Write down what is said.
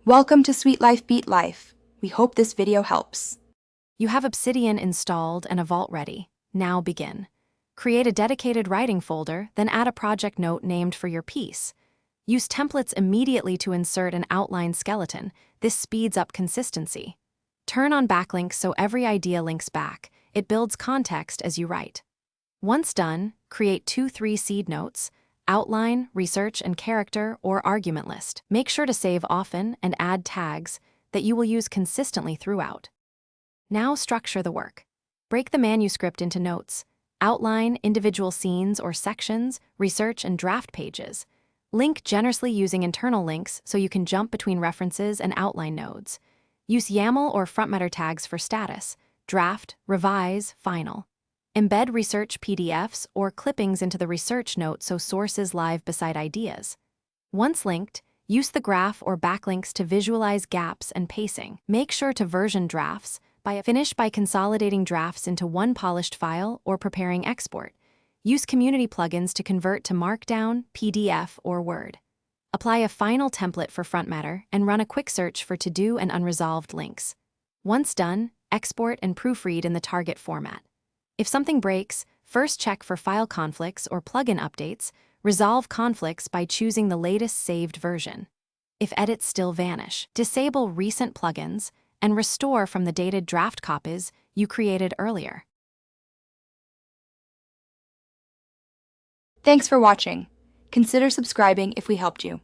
Welcome to Sweet Life Beat Life. We hope this video helps. You have Obsidian installed and a vault ready. Now begin. Create a dedicated writing folder, then add a project note named for your piece. Use templates immediately to insert an outline skeleton. This speeds up consistency. Turn on backlinks so every idea links back. It builds context as you write. Once done, create 2-3 seed notes, outline, research, and character or argument list. Make sure to save often and add tags that you will use consistently throughout. Now structure the work. Break the manuscript into notes. Outline individual scenes or sections, research, and draft pages. Link generously using internal links so you can jump between references and outline nodes. Use YAML or front matter tags for status, draft, revise, final. Embed research PDFs or clippings into the research note so sources live beside ideas. Once linked, use the graph or backlinks to visualize gaps and pacing. Make sure to version drafts. Finish by consolidating drafts into one polished file or preparing export. Use community plugins to convert to markdown, PDF, or Word. Apply a final template for front matter and run a quick search for to-do and unresolved links. Once done, export and proofread in the target format. If something breaks, first check for file conflicts or plugin updates. Resolve conflicts by choosing the latest saved version. If edits still vanish, disable recent plugins and restore from the dated draft copies you created earlier. Thanks for watching. Consider subscribing if we helped you.